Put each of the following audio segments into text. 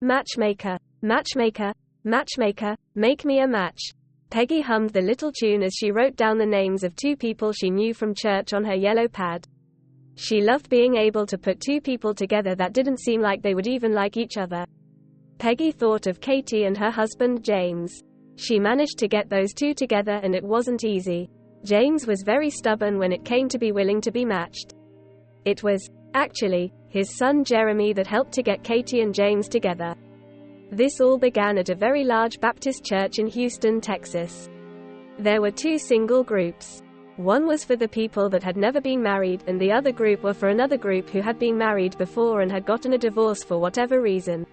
Matchmaker, matchmaker, matchmaker, make me a match. Peggy hummed the little tune as she wrote down the names of two people she knew from church on her yellow pad. She loved being able to put two people together that didn't seem like they would even like each other. Peggy thought of Katie and her husband James. She managed to get those two together, and it wasn't easy. James was very stubborn when it came to be willing to be matched. It was, actually, his son Jeremy that helped to get Katie and James together. This all began at a very large Baptist church in Houston, Texas. There were two single groups. One was for the people that had never been married, and the other group were for another group who had been married before and had gotten a divorce for whatever reason.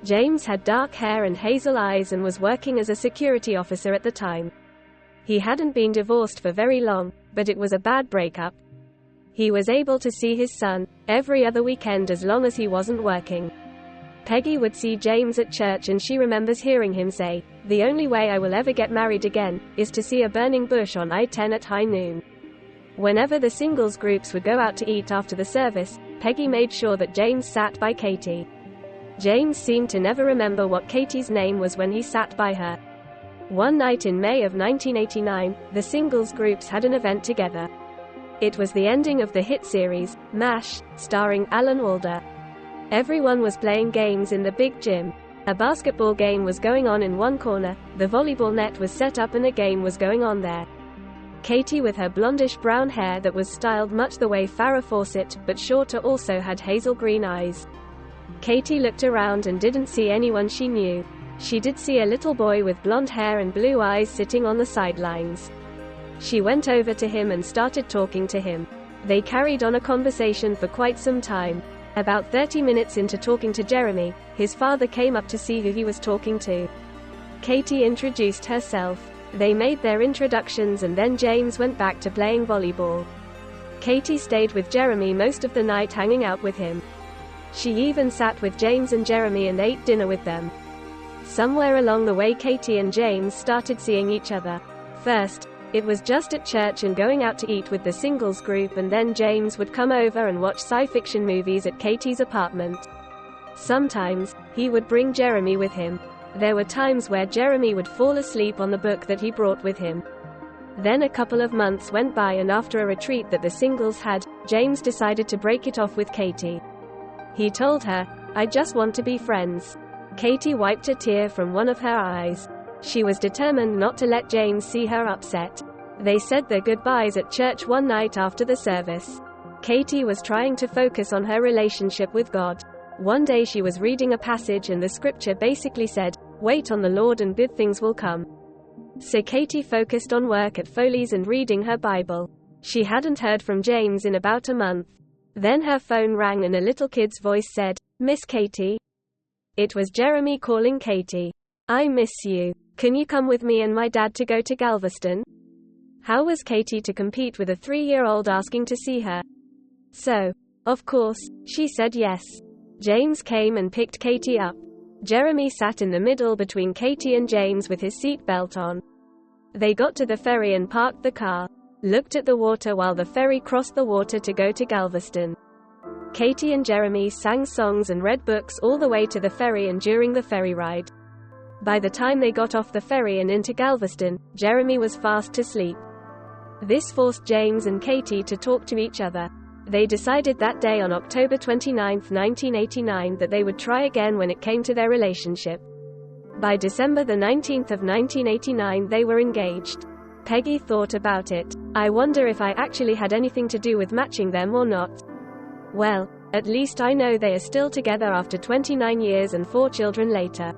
James had dark hair and hazel eyes and was working as a security officer at the time. He hadn't been divorced for very long, but it was a bad breakup. He was able to see his son every other weekend as long as he wasn't working. Peggy would see James at church, and she remembers hearing him say, "The only way I will ever get married again is to see a burning bush on I-10 at high noon." Whenever the singles groups would go out to eat after the service, Peggy made sure that James sat by Katie. James seemed to never remember what Katie's name was when he sat by her. One night in May of 1989, the singles groups had an event together. It was the ending of the hit series, MASH, starring Alan Alda. Everyone was playing games in the big gym. A basketball game was going on in one corner, the volleyball net was set up and a game was going on there. Katie, with her blondish brown hair that was styled much the way Farrah Fawcett, but shorter, also had hazel green eyes. Katie looked around and didn't see anyone she knew. She did see a little boy with blonde hair and blue eyes sitting on the sidelines. She went over to him and started talking to him. They carried on a conversation for quite some time. About 30 minutes into talking to Jeremy, his father came up to see who he was talking to. Katie introduced herself. They made their introductions, and then James went back to playing volleyball. Katie stayed with Jeremy most of the night, hanging out with him. She even sat with James and Jeremy and ate dinner with them. Somewhere along the way, Katie and James started seeing each other. First, it was just at church and going out to eat with the singles group, and then James would come over and watch sci-fiction movies at Katie's apartment. Sometimes, he would bring Jeremy with him. There were times where Jeremy would fall asleep on the book that he brought with him. Then a couple of months went by, and after a retreat that the singles had, James decided to break it off with Katie. He told her, "I just want to be friends." Katie wiped a tear from one of her eyes. She was determined not to let James see her upset. They said their goodbyes at church one night after the service. Katie was trying to focus on her relationship with God. One day she was reading a passage and the scripture basically said, "Wait on the Lord and good things will come." So Katie focused on work at Foley's and reading her Bible. She hadn't heard from James in about a month. Then her phone rang and a little kid's voice said, "Miss Katie?" It was Jeremy calling Katie. "I miss you. Can you come with me and my dad to go to Galveston?" How was Katie to compete with a 3-year-old asking to see her? So, of course, she said yes. James came and picked Katie up. Jeremy sat in the middle between Katie and James with his seat belt on. They got to the ferry and parked the car, looked at the water while the ferry crossed the water to go to Galveston. Katie and Jeremy sang songs and read books all the way to the ferry and during the ferry ride. By the time they got off the ferry and into Galveston, Jeremy was fast asleep. This forced James and Katie to talk to each other. They decided that day on October 29, 1989, that they would try again when it came to their relationship. By December 19, 1989, they were engaged. Peggy thought about it. "I wonder if I actually had anything to do with matching them or not. Well, at least I know they are still together after 29 years and 4 children later."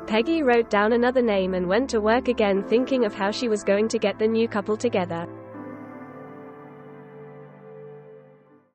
Peggy wrote down another name and went to work again, thinking of how she was going to get the new couple together.